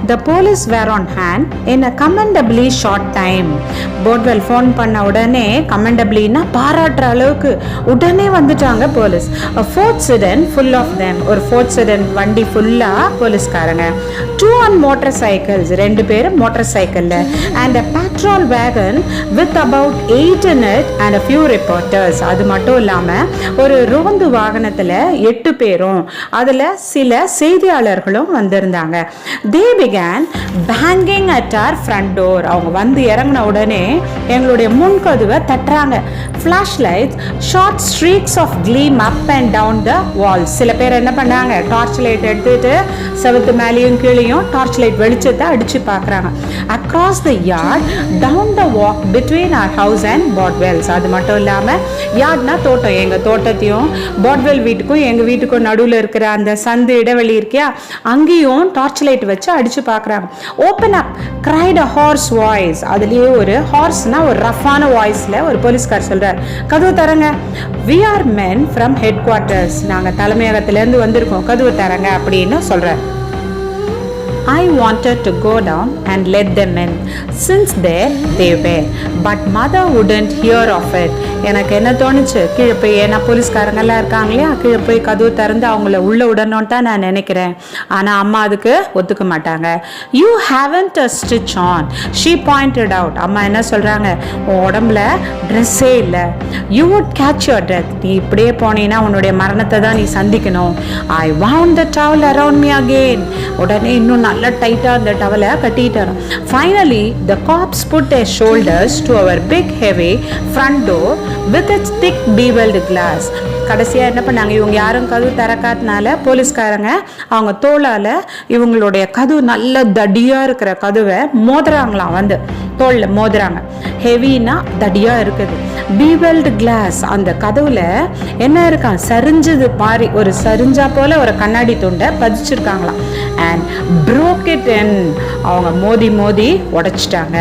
The police were on hand in a commendably short time. போர்ட்வெல் phone பண்ண உடனே commendablyனா பாராட்டுற அளவுக்கு உடனே வந்துட்டாங்க police. A Ford sedan full of them. ஒரு Ford sedan வண்டி ஃபுல்லா போலீஸ்காரங்க. 2 on motorcycles, 2 பேர் மோட்டார் சைக்கிள்ல, and a patrol wagon with about 8 in it and a few reporters. அது மட்டும் இல்லாம ஒரு ரோந்து வாகனத்துல 8 பேரும் அதுல சில செய்தியாளர்களும் வந்திருந்தாங்க. They began banging at our front door. அவங்க வந்து இறங்கின உடனே எங்களுடைய முன்கதவை தட்டுறாங்க. Flashlights shot streaks of gleam up and down the walls. சில பேர் என்ன பண்ணாங்க, டார்ச் லைட் எடுத்துட்டு செவுத்து மேலேயும் கீழேயும் டார்ச் லைட் வெளிச்சத்தை அடிச்சு பார்க்குறாங்க. Across the yard, down the walk between our house and Bordwell's. அது மட்டும் இல்லாமல் யார்ட்னா தோட்டம், எங்கள் தோட்டத்தையும் பாட்வெல் வீட்டுக்கும் எங்கள் வீட்டுக்கும் நடுவில் இருக்கிற அந்த சந்து இடைவெளி இருக்கியா, அங்கேயும் டார்ச் லைட் வச்சு அடிச்சு பார்க்குறாங்க. ஓப்பன் அப் கிரைட் அ ஹார்ஸ் வாய்ஸ். அதுலேயே ஒரு ஹார்ஸ்னா ஒரு ரஃப்பான வாய்ஸில் ஒரு போலீஸ்கார் சொல்கிறார், கதவு தரங்க. We are men from headquarters. நாங்கள் தலைமையகத்திலேருந்து வந்திருக்கோம், கதவு தரங்க அப்படின்னு சொல்கிறார். I wanted to go down and let them in since there they were, but mother wouldn't hear of it. எனக்கு என்ன தோணுச்சு, கீழே போய், ஏன்னா போலீஸ்காரங்கெல்லாம் இருக்காங்க இல்லையா, கீழே போய் கதவு திறந்து அவங்கள உள்ள விடணும்னு தான் நான் நினைக்கிறேன். ஆனால் அம்மா அதுக்கு ஒத்துக்க மாட்டாங்க. You haven't a stitch on, she pointed out. அம்மா என்ன சொல்கிறாங்க, உன் உடம்புல ட்ரெஸ்ஸே இல்லை. You would catch your death. நீ இப்படியே போனீங்கன்னா உன்னுடைய மரணத்தை தான் நீ சந்திக்கணும். I wound the towel around me again. உடனே இன்னும் நல்லா டைட்டாக அந்த டவலை கட்டிட்டாரு. Finally, the cops put their shoulders to our big heavy front door with its thick beveled glass. கடைசியாக என்ன பண்ணாங்க, இவங்க யாரும் கதவு திறக்காதனால போலீஸ்காரங்க அவங்க தோளால் இவங்களுடைய கதவு நல்ல தடியாக இருக்கிற கதவை மோதுறாங்களாம், வந்து தோளில் மோதுறாங்க. ஹெவினா தடியாக இருக்குது. பீவெல்டு கிளாஸ், அந்த கதவுல என்ன இருக்கா, சரிஞ்சது மாதிரி, ஒரு சரிஞ்சா போல ஒரு கண்ணாடி துண்டை பதிச்சிருக்காங்களாம். And broke it in. அவங்க மோதி மோதி உடைச்சிட்டாங்க.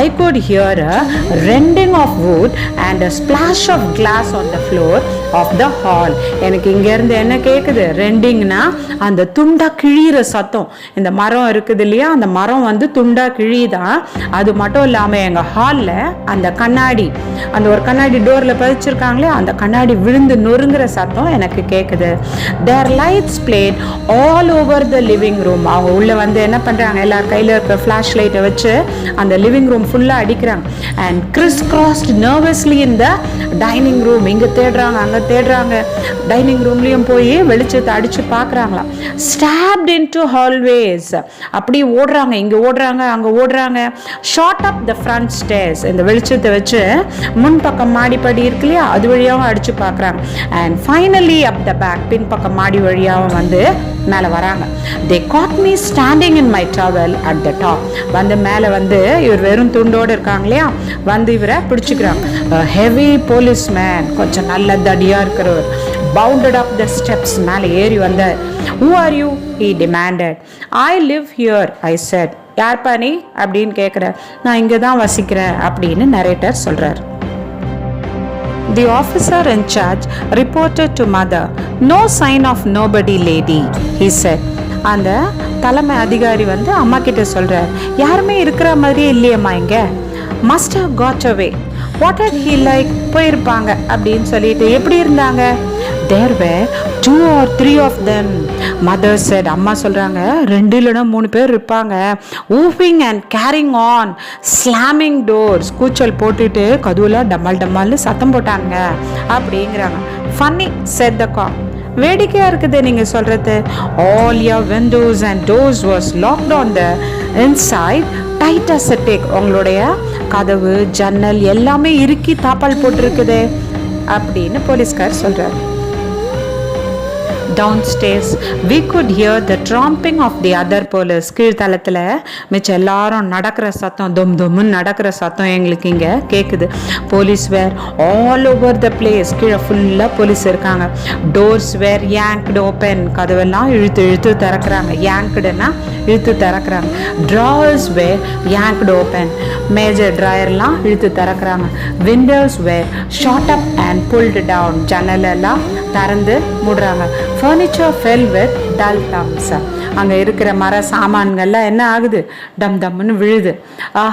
I could hear a rending of wood and a splash of glass on the floor of the hall. எனக்கு இங்கேருந்து என்ன கேட்குது, ரெண்டிங்னா அந்த துண்டா கிழிகிற சத்தம். இந்த மரம் இருக்குது இல்லையா, அந்த மரம் வந்து துண்டா கிழிதான். அது மட்டும் இல்லாமல் எங்கள் ஹாலில் அந்த கண்ணாடி, அந்த ஒரு கண்ணாடி டோரில் பதிச்சிருக்காங்களே, அந்த கண்ணாடி விழுந்து நொறுங்குற சத்தம் எனக்கு கேட்குது. Their lights played all over the living room. அவங்க உள்ளே வந்து என்ன பண்ணுறாங்க, எல்லார் கையில் இருக்கிற ஃப்ளாஷ் லைட்டை வச்சு அந்த லிவிங் ரூம் ஃபுல்லாக அடிக்கிறாங்க. And Chris crossed nervously in the dining room. இங்கே தேடுறாங்க, அங்கே தேடுறாங்க. டைனிங் ரூம்லேயும் போய் வெளிச்சத்தை அடித்து பார்க்குறாங்களாம். Stopped into hallways. அப்படி ஓடுறாங்க, இங்கே ஓடுறாங்க, அங்கே ஓடுறாங்க. Shot up the front stairs. இந்த வெளிச்சத்தை வச்சு முன்பக்கம் மாடிப்படி இருக்கு இல்லையா, அது வழியாகவும் அடித்து பார்க்குறாங்க. And finally up the back, பின்பக்கம் மாடி வழியாகவும் வந்து மேலே வராங்க. They caught me standing in my towel at the top. வந்து மேலே வந்து இவர் வெறும் துண்டோடு இருக்காங்க இல்லையா, வந்து இவரை பிடிச்சிக்கிறாங்க. ஹெவி போலீஸ்மேன், கொஞ்சம் நல்ல தடியாக இருக்கிறவர், bounded up the steps. மேலே ஏறி வந்தார். Who are you? He demanded. I live here, I said. யார்ப்பா நீ அப்படின்னு கேட்குற. நான் இங்கே தான் வசிக்கிறேன் அப்படின்னு நரேட்டர் சொல்கிறார். The officer in charge reported to mother. No sign of nobody, lady, he said. அந்த தலைமை அதிகாரி வந்து அம்மா கிட்ட சொல்கிறார், யாருமே இருக்கிற மாதிரியே இல்லையம்மா இங்கே. Must have got away. What had he like? போயிருப்பாங்க அப்படின்னு சொல்லிட்டு. எப்படி இருந்தாங்க? There were 2 or 3 of them, mother said. அம்மா சொல்கிறாங்க, 2 இல்லைனா 3 பேர் இருப்பாங்க. Whooping and carrying on, slamming doors. கூச்சல் போட்டுட்டு கதவுல டம்மால் டம்மால்னு சத்தம் போட்டாங்க அப்படிங்கிறாங்க. Funny, said the cop. வேடிக்கையாக இருக்குது நீங்கள் சொல்கிறது. All your windows and doors was locked on the inside, tight as a tick. உங்களுடைய கதவு ஜன்னல் எல்லாமே இறுக்கி தாப்பால் போட்டிருக்குது அப்படின்னு போலீஸ்கார் சொல்கிறார். Downstairs, we could hear the tromping of the other police. கீழ்த்தளத்தில் மிச்சம் எல்லாரும் நடக்கிற சத்தம், தும் தும்னு நடக்கிற சத்தம் எங்களுக்கு இங்கே கேட்குது. Police were all over the place. கீழே ஃபுல்லாக போலீஸ் இருக்காங்க. Doors were yanked open. கதவெல்லாம் இழுத்து இழுத்து திறக்கிறாங்க. yankடுன்னா இழுத்து திறக்கிறாங்க. Drawers were yanked open. மேஜர் ட்ராயர்லாம் இழுத்து திறக்கிறாங்க. Windows were shot up and pulled down. ஜன்னலெல்லாம் திறந்து மூடுறாங்க. Furniture fell with dull thumbs. அங்கே இருக்கிற மர சாமான்கள்லாம் என்ன ஆகுது, டம் டம்னு விழுது.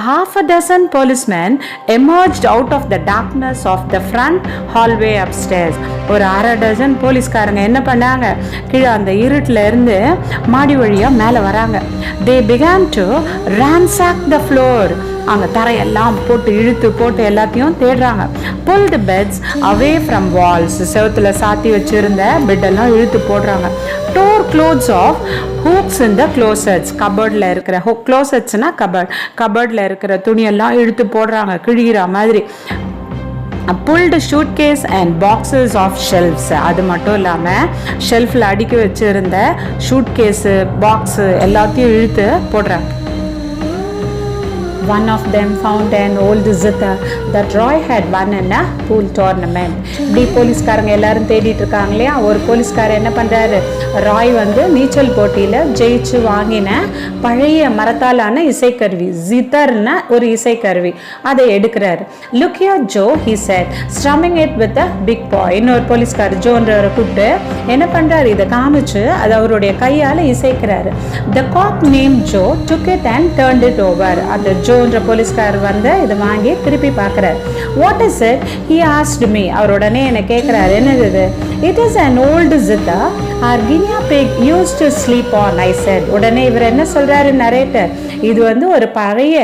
Half a dozen policemen emerged out of the darkness of the front hallway upstairs. ஒரு அரை டசன் போலீஸ்காரங்க என்ன பண்ணாங்க, கீழே அந்த இருட்டில் இருந்து மாடி வழியாக மேலே வராங்க. They began to ransack the floor. அங்கே தரையெல்லாம் போட்டு இழுத்து போட்டு எல்லாத்தையும் தேடுறாங்க. Pulled beds away from walls. செவத்துல சாத்தி வச்சிருந்த பெட்டெல்லாம் இழுத்து போடுறாங்க. Tore clothes off hooks in the closets. கபர்டில் இருக்கிற closetsனா கபர்டில் இருக்கிற துணியெல்லாம் இழுத்து போடுறாங்க கிழிகிற மாதிரி. Pulled suitcase and boxes off shelves. அது மட்டும் இல்லாமல் ஷெல்ஃபில் அடுக்கி வச்சிருந்த ஷூட்கேஸு பாக்ஸு எல்லாத்தையும் இழுத்து போடுறாங்க. One of them found an old zither that Roy had won in a pool tournament. இப்படி போலீஸ்காரங்க எல்லாரும் தேடிட்டு இருக்காங்க இல்லையா, ஒரு போலீஸ்காரர் என்ன பண்ணுறாரு, ராய் வந்து நீச்சல் போட்டியில் ஜெயிச்சு வாங்கின பழைய மரத்தாலான இசைக்கருவி, ஜிதர்னா ஒரு இசைக்கருவி, அதை எடுக்கிறாரு. Look here Joe, he said, strumming it with a big paw. இன்னொரு போலீஸ்காரர் ஜோன்றவரை கூப்பிட்டு என்ன பண்ணுறாரு, இதை காமிச்சு அதை அவருடைய கையால் இசைக்கிறாரு. The cop named Joe took it and turned it over. அந்த ஜோன்ற போலீஸ்காரர் வந்து இதை வாங்கி திருப்பி பார்க்குறாரு. What is it, he asked me. அவர் உடனே என்ன கேட்குறாரு, என்னது இது? It is an old zither our guinea pig used to sleep on, I said. உடனே இவர் என்ன சொல்றாரு நரேட்டர், இது வந்து ஒரு பழைய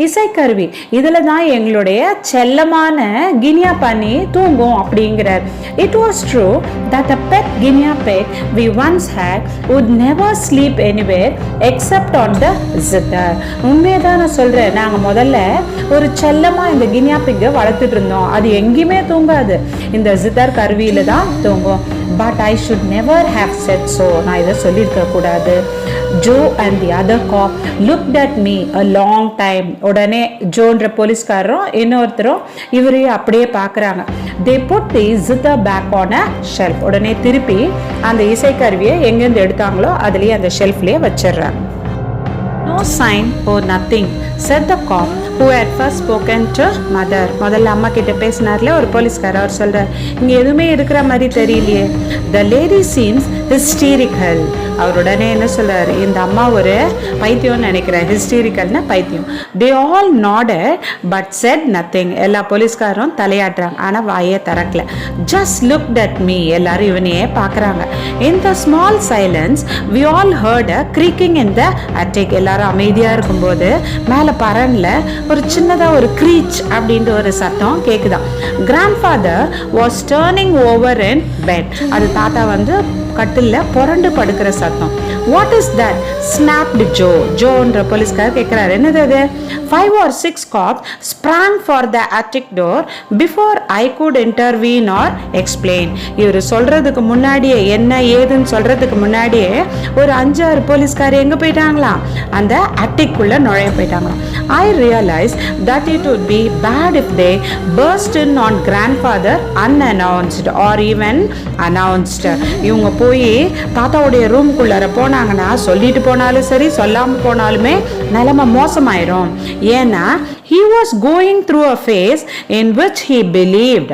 இசைக்கருவி, இதில் தான் எங்களுடைய செல்லமான கினியா பன்னி தூங்கும் அப்படிங்கிறார். It was true that a pet guinea pig we once had would never sleep anywhere except on the zither. உண்மையை தான் நான் சொல்கிறேன், நாங்கள் முதல்ல ஒரு செல்லமாக இந்த கினியா பிக்கை வளர்த்துட்டு இருந்தோம், அது எங்கேயுமே தூங்காது, இந்த ஜிதர் கருவியில் தான் தூங்கும். But I should never have said so. நான் இதை சொல்லியிருக்க கூடாது. Joe and the other cop looked at me a long time. உடனே ஜோன்ற போலீஸ்காரரும் இன்னொருத்தரும் இவரையும் அப்படியே பார்க்குறாங்க. They put the zither back on a shelf. உடனே திருப்பி அந்த இசைக்கருவியை எங்கேருந்து எடுத்தாங்களோ அதுலேயே அந்த ஷெல்ஃப்லேயே வச்சிடுறாங்க. No sign or nothing, said the cop who had first spoken to mother. முதல்ல அம்மா கிட்ட பேசினார்ல ஒரு போலீஸ்காரர், அவர் சொல்றார், இங்க எதுவுமே இருக்கிற மாதிரி தெரியலையே. The lady seems hysterical. அவர் உடனே என்ன சொல்றாரு, இந்த அம்மா ஒரு பைத்தியம்னு நினைக்கிறேன், ஹிஸ்டீரிக்கல்னா பைத்தியம். They all nodded but said nothing. எல்லா போலீஸ்காரும் தலையாட்டுறாங்க, ஆனா வாயே திறக்கல. Just looked at me. எல்லாரும் இவனையே பார்க்கறாங்க. In the small silence we all heard a creaking in the attic. எல்லாரும் அமைதியா இருக்கும்போது மேல பரன்ல ஒரு சின்னதா ஒரு க்ரீச் அப்படின்ற ஒரு சத்தம் கேக்குதாம். Grandfather was turning over in bed. அது தாத்தா வந்து கட்டில்ல புரண்டு படுக்கிற சத்தம். What is that? snapped Joe. ஜோன்ற போலீஸ்காரர் கேட்கிறாரு, என்னது அது? 5 or 6 cops sprang for the attic door before I could intervene or explain. இவர் சொல்றதுக்கு முன்னாடியே, என்ன ஏதுன்னு சொல்றதுக்கு முன்னாடியே ஒரு 5-6 போலீஸ்கார் எங்க போயிட்டாங்களா, அந்த அட்டிக்குள்ள நுழைய போயிட்டாங்களாம். I realized that it would be bad if they burst in on grandfather unannounced or even announced. இவங்க போய் தாத்தாவுடைய ரூம்குள்ளார போனாங்கன்னா, சொல்லிட்டு போனாலும் சரி சொல்லாம போனாலுமே நிலைமை மோசமாயிரும். ஏன்னா he was going through a phase in which he believed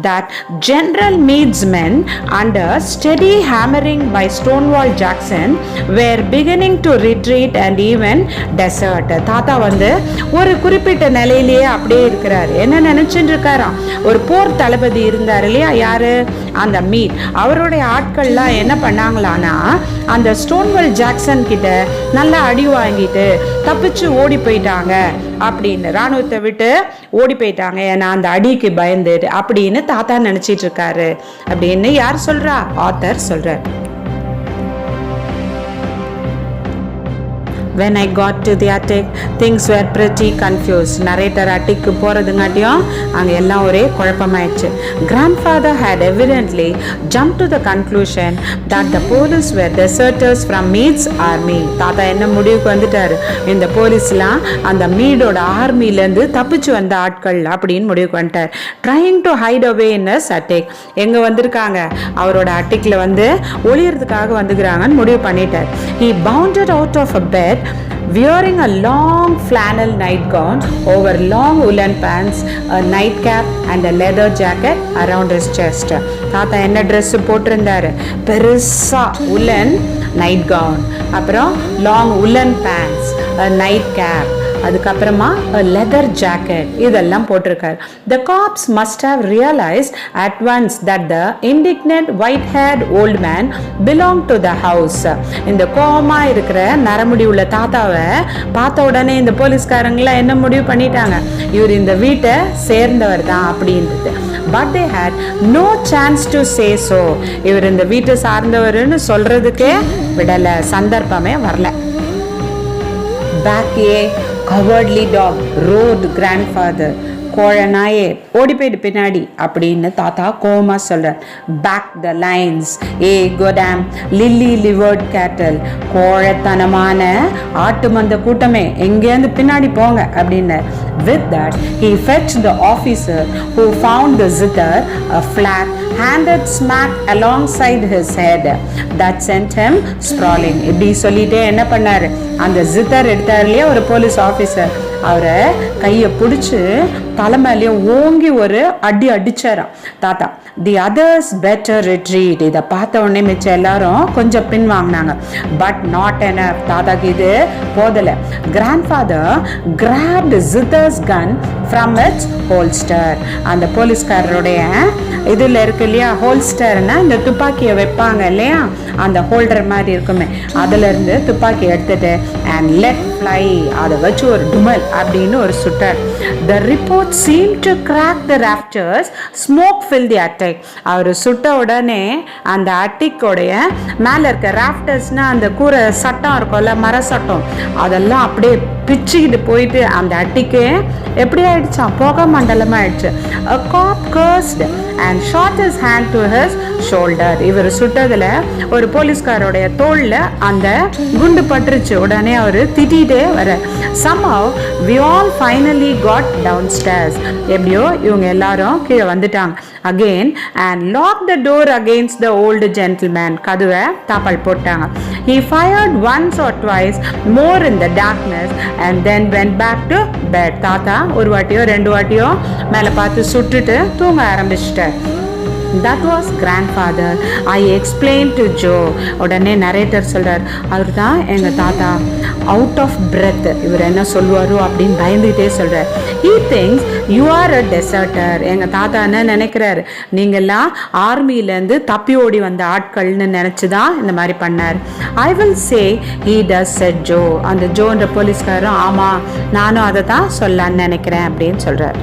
that General Meade's men under steady hammering by Stonewall Jackson were beginning to retreat and even desert. தாத்தா வந்து ஒரு குறிப்பிட்ட நிலையிலேயே அப்படியே இருக்கிறார். என்ன நினைச்சுட்டு இருக்காராம், ஒரு போர் தளபதி இருந்தார் இல்லையா, யாரு, அந்த மீட், அவருடைய ஆட்கள்லாம் என்ன பண்ணாங்களான்னா அந்த ஸ்டோன்வெல் ஜாக்சன் கிட்ட நல்லா அடி வாங்கிட்டு தப்பிச்சு ஓடி போயிட்டாங்க அப்படின்னு, ராணுவத்தை விட்டு ஓடி போயிட்டாங்க, ஏன்னா அந்த அடிக்கு பயந்து அப்படின்னு தாத்தா நினைச்சிட்டு இருக்காரு அப்படின்னு யார் சொல்றா, ஆத்தர் சொல்றார். When I got to the attic, things were pretty confused. Narrator attic போறதுங்காட்டியும் அங்க எல்லாம் ஒரே குழப்பமாயிடுச்சு. Grandfather had evidently jumped to the conclusion that the police were deserters from Meade's army. தாத்தா என்ன முடிவுக்கு வந்துட்டாரு, இந்த போலீஸ்லாம் அந்த மீடோட ஆர்மிலேருந்து தப்பிச்சு வந்த ஆட்கள் அப்படின்னு முடிவுக்கு வந்துட்டார். Trying to hide away in his attic. எங்க வந்திருக்காங்க, அவரோட அட்டிக்ல வந்து ஒளியறதுக்காக வந்துக்கிறாங்கன்னு முடிவு பண்ணிட்டார். He bounded out of a bed wearing a long flannel nightgown over long woolen pants, a nightcap and a leather jacket around his chest. தாத்தா என்ன dress போட்டிருந்தாரு, பெருசா உலன் நைட் கவுன், அப்புறம் லாங் உலன் பேண்ட்ஸ், நைட் கேப், அதுக்கப்புறமா leather jacket, இதெல்லாம் போட்டிருக்காரு. The cops must have realized at once that the indignant white-haired old man belonged to the house. இந்த கோவமா இருக்கிற நரமுடி உள்ள தாத்தாவை பார்த்த உடனே இந்த போலீஸ்காரங்களாம் என்ன முடிவு பண்ணிட்டாங்க, இவர் இந்த வீட்டை சேர்ந்தவர் தான் அப்படின்றது. But they had no chance to say so. இவர் இந்த வீட்டை சார்ந்தவர்னு சொல்றதுக்கே விடல, சந்தர்ப்பமே வரல. Back a cowardly dog roared grandfather. கோழநாயே ஓடி போயிட்டு பின்னாடி அப்படின்னு தாத்தா கோமா சொல்றார். Back the lines ye cowardly lily livered cattle, கோழத்தனமான ஆட்டு மந்த கூட்டமே எங்கேருந்து பின்னாடி போங்க அப்படின்னு. With that he fetched the officer who found the zither a flat handed smack alongside his head that sent him sprawling. இப்படி சொல்லிட்டே என்ன பண்ணாரு, அந்த ஜித்தர் எடுத்தார் இல்லையா ஒரு போலீஸ் ஆஃபீஸர், அவரை கையை பிடிச்சி தலைமையிலேயே ஓங்கி ஒரு அடி அடிச்சாராம் தாத்தா. The others better retreat. இதை பார்த்த உடனே மிச்சம் எல்லாரும் கொஞ்சம் பின் வாங்கினாங்க. But not enough. தாத்தாக்கு இது போதலை. Grandfather grabbed Jithers gun from its holster. அந்த போலீஸ்காரருடைய இதில் இருக்கு இல்லையா ஹோல்ஸ்டர்னா இந்த துப்பாக்கியை வைப்பாங்க இல்லையா, அந்த ஹோல்டர் மாதிரி இருக்குமே, அதுல இருந்து துப்பாக்கி எடுத்துட்டு அண்ட் லெட் ஃப்ளை, அதை வச்சு ஒரு டுமல் அப்படின்னு ஒரு சுட்டர். The report seemed to crack the rafters. Smoke filled the attic. அவர் சுட்ட உடனே அந்த அட்டிக்கோடைய மேலே இருக்க ராஃப்டர்ஸ்னா அந்த கூரை சட்டம் இருக்கும்ல, மர சட்டம், அதெல்லாம் அப்படியே பிச்சுக்கிட்டு போயிட்டு அந்த அட்டிக்கு எப்படி ஆயிடுச்சா, புகை மண்டலமா ஆயிடுச்சு. A cop cursed and shot his hand to his shoulder. இவர் சுட்டதுல ஒரு போலீஸ்காரோடைய தோல்ல அந்த குண்டு பட்டுருச்சு. உடனே அவர் திட்டிட்டே வர. Somehow we all finally got downstairs. எப்படியோ இவங்க எல்லாரும் கீழே வந்துட்டாங்க. Again and locked the door against the old gentleman. கதவை தாப்பால் போட்டாங்க. He fired once or twice more in the darkness and then went back to bed. தாத்தா ஒரு வாட்டியோ ரெண்டு வாட்டியோ மேலே பார்த்து சுட்டுட்டு தூங்க ஆரம்பிச்சிட்டார். That was grandfather. I explained to Joe. உடனே நரேட்டர் சொல்றார், அவர் தான் எங்க தாத்தா. Out of breath. இவர் என்ன சொல்லுவாரோ அப்படின்னு பயந்துகிட்டே சொல்றார். He thinks you are a deserter. எங்க தாத்தா என்ன நினைக்கிறாரு, நீங்கெல்லாம் ஆர்மியிலேருந்து தப்பி ஓடி வந்த ஆட்கள்னு நினைச்சுதான் இந்த மாதிரி பண்ணார். I will say he does, said Joe. அந்த ஜோன்ற போலீஸ்காரரும் ஆமா நானும் அதை தான் சொல்லலான்னு நினைக்கிறேன் அப்படின்னு சொல்றார்.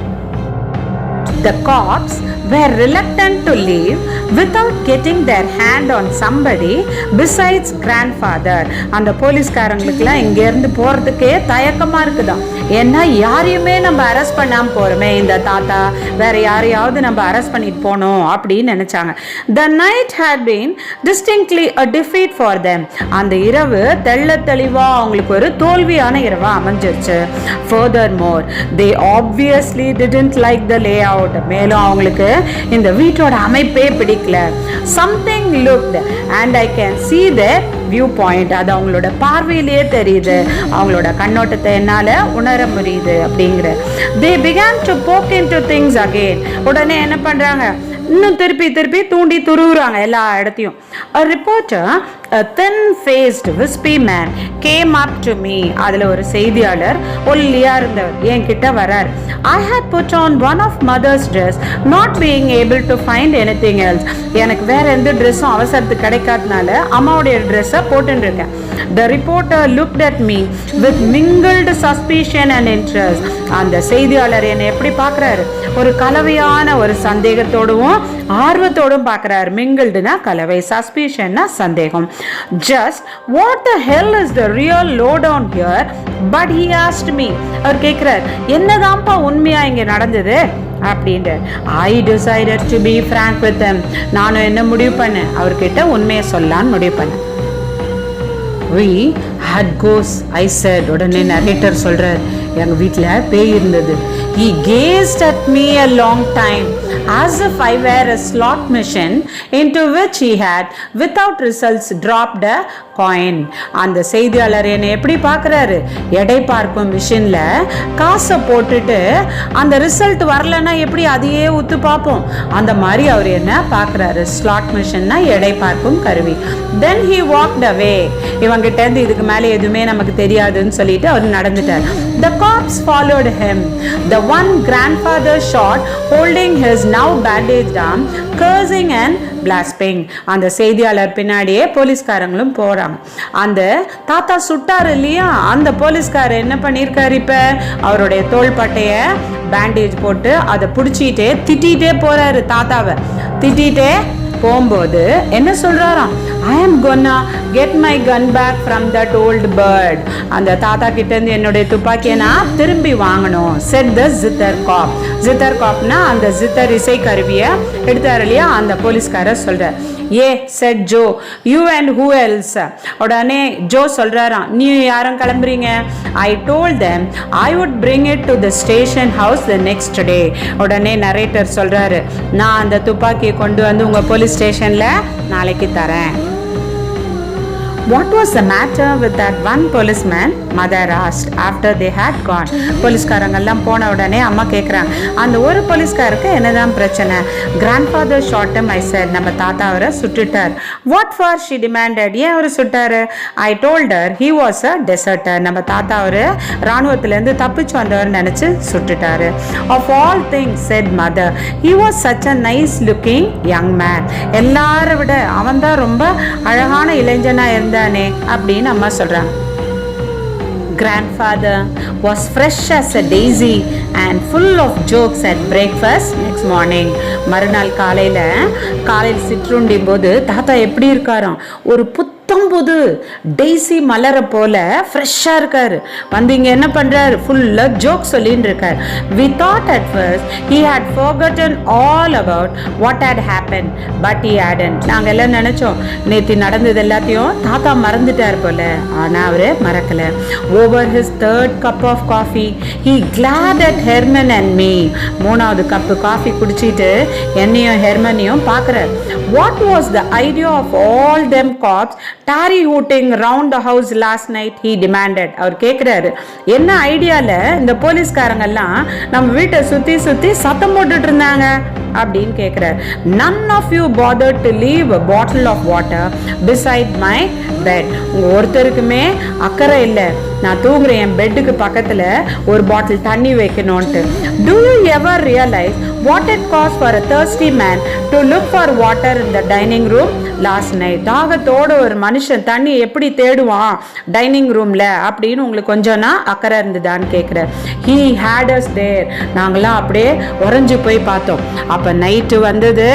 The cops were reluctant to leave without getting their hand on somebody besides grandfather. அந்த போலீஸ்காரங்களுக்குலாம் இங்க இருந்து போறதுக்கே தயக்கமா இருக்குதாம். ஏன்னா யாரையுமே நம்ம அரெஸ்ட் பண்ணாம போறோமே, இந்த தாத்தா வேற யாரையாவது நம்ம அரெஸ்ட் பண்ணிட்டு போனோம் அப்படின்னு நினைச்சாங்க. The night had been distinctly a defeat for them. அந்த இரவு தெள்ள தெளிவா அவங்களுக்கு ஒரு தோல்வியான இரவா அமைஞ்சிருச்சு. Furthermore, they obviously didn't like the layout. மேலும் அவங்களுக்கு இந்த வீட்டோட அமைப்பே பிடிக்கல. Something looked and I can see their viewpoint. அது அவங்களோட பார்வையிலேயே தெரியுது, அவங்களோட கண்ணோட்டத்தை என்னால உணர முடியுது அப்படிங்கிற. They began to poke into things again. உடனே என்ன பண்றாங்க, இன்னும் திருப்பி திருப்பி தூண்டி துருவுறாங்க எல்லா இடத்தையும். A reporter, a thin-faced wispy man came up to me. அதுல ஒரு செய்தியாளர் ஒல்லியா இருந்தவர் என்கிட்ட வரார். I had put on one of mother's dress, not being able to find anything else. எனக்கு வேற எந்த ட்ரெஸ்ஸும் அவசரத்துக்கு கிடைக்காதனால அம்மாவுடைய ட்ரெஸ்ஸை போட்டுன்னு இருக்கேன். The reporter looked at me with mingled suspicion and interest. அந்த செய்தியாளர் என்னை எப்படி பார்க்கறாரு, ஒரு கலவையான ஒரு சந்தேகத்தோடும் ஆர்வத்தோடும் பார்க்கறாரு. மிங்கிள்டுனா கலவை, சஸ்பிஷன்னா சந்தேகம். Just what the hell is the real lowdown here? But he asked me. அவர் கேட்கிறார், என்னதான்ப்பா உண்மையா இங்க நடந்தது அப்படின்ட்டு. I decided to be frank with him. நானும் என்ன முடிவு பண்ணேன், அவர்கிட்ட உண்மையை சொல்லலான்னு முடிவு பண்ணேன். We had ghosts, I said. உடனே நரேட்டர் சொல்றார், எங்கள் வீட்டில் பேய் இருந்தது. He gazed at me a long time as if I were a slot machine into which he had without results dropped a coin. அந்த செய்தியாளர் என்னை எப்படி பார்க்குறாரு, எடை பார்க்கும் மிஷினில் காசை போட்டுட்டு அந்த ரிசல்ட் வரலன்னா எப்படி அதையே ஊத்து பார்ப்போம், அந்த மாதிரி அவர் என்ன பார்க்குறாரு. ஸ்லாட் மிஷின்னா எடை பார்க்கும் கருவி. தென் he walked away. இவங்கிட்ட இருந்து இதுக்கு மேலே எதுவுமே நமக்கு தெரியாதுன்னு சொல்லிட்டு அவர் நடந்துட்டார். The cops followed him. The one grandfather shot holding his now bandaged arm, cursing and blaspheming. அந்த செய்தியாளர் பின்னாடியே போலீஸ்காரங்களும் போறாங்க. அந்த தாத்தா சுட்டாரு இல்லையா, அந்த போலீஸ்காரர் என்ன பண்ணிருக்காரு, இப்ப அவருடைய தோள்பட்டைய பேண்டேஜ் போட்டு அதை பிடிச்சிட்டே திட்டிகிட்டே போறாரு. தாத்தாவை திட்டிகிட்டே போகும்போது என்ன சொல்றாராம், I am gonna get my gun back from that old bird. அந்த தாத்தா கிட்ட இருந்து என்னுடைய துப்பாக்கியை நான் திரும்பி வாங்கணும். said the zither cop. zither copனா அந்த ஜித்தர் இசை கருவியை எடுத்தார் இல்லையா, அந்த போலீஸ்காரர் சொல்றார். said Joe, you and who else? உடனே ஜோ சொல்றாராம், நீ யாரும் கிளம்புறீங்க? I told them I would bring it to the station house the next day. உடனே நரேட்டர் சொல்றாரு, நான் அந்த துப்பாக்கியை கொண்டு வந்து உங்க போலீஸ் ஸ்டேஷன்ல நாளைக்கு தரேன். What was the matter with that one policeman? Mother asked after they had gone. போலீஸ்காரங்கெல்லாம் போன உடனே அம்மா கேட்குறாங்க, அந்த ஒரு போலீஸ்காருக்கு என்னதான் பிரச்சனை? Grandfather shot him, I said. நம்ம தாத்தா அவரை சுட்டுட்டார். What for? She demanded. ஏன் அவர் சுட்டாரு? I told her he was a deserter. நம்ம தாத்தா அவரு ராணுவத்திலேருந்து தப்பிச்சு வந்தவர் நினைச்சு சுட்டுட்டாரு. Of all things, said mother, he was such a nice looking young man. எல்லாரை விட அவன் தான் ரொம்ப அழகான இளைஞனா இருந்தானே அப்படின்னு அம்மா சொல்றாங்க. Grandfather was fresh as a daisy and full of jokes at breakfast next morning. மறுநாள் காலையில் சிற்றுண்டி போது தாத்தா எப்படி இருக்காராம், ஒரு புது டெய்ஸி மலர போல ஃப்ரெஷ்ஷாக இருக்காரு. வந்து இங்கே என்ன பண்ணுறாரு, ஃபுல்லாக ஜோக் சொல்லின்னு இருக்கார். We thought at first he had forgotten all about what had happened, but he hadn't. நாங்கள் எல்லாம் நினச்சோம் நேற்று நடந்தது எல்லாத்தையும் தாத்தா மறந்துட்டார் போல, ஆனால் அவர் மறக்கலை. Over his third cup of coffee, he glared at Herman and me. மூணாவது கப்பு காஃபி குடிச்சிட்டு என்னையும் ஹெர்மனையும் பார்க்குறார். What was the idea of all them cops tarry hooting round the house last night? He demanded. அவர் கேட்குறாரு, என்ன ஐடியால இந்த போலீஸ்காரங்கெல்லாம் நம்ம வீட்டை சுற்றி சத்தம் போட்டுட்டு இருந்தாங்க அப்படின்னு கேட்குறாரு. None of you bothered to leave a bottle of water beside my bed. உங்க ஒருத்தருக்குமே அக்கறை இல்லை, நான் தூங்குற என் பெட்டுக்கு பக்கத்தில் ஒரு பாட்டில் தண்ணி வைக்கணும்ட்டு. Do you ever realize what it cost for a thirsty man to look for water in the dining room last night? தாகத்தோட ஒரு மனுஷன் தண்ணி எப்படி தேடுவான் டைனிங் ரூம்ல அப்படின்னு உங்களுக்கு கொஞ்சம்னா அக்கறை இருந்துதான்னு கேட்குற. He had us there. நாங்களாம் அப்படியே உறைஞ்சு போய் பார்த்தோம். அப்போ நைட்டு வந்தது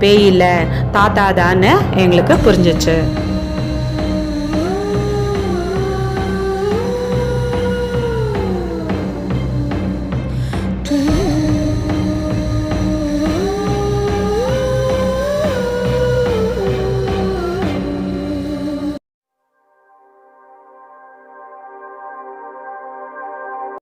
பேய் இல்லை, தாத்தா தான்னு எங்களுக்கு புரிஞ்சிச்சு.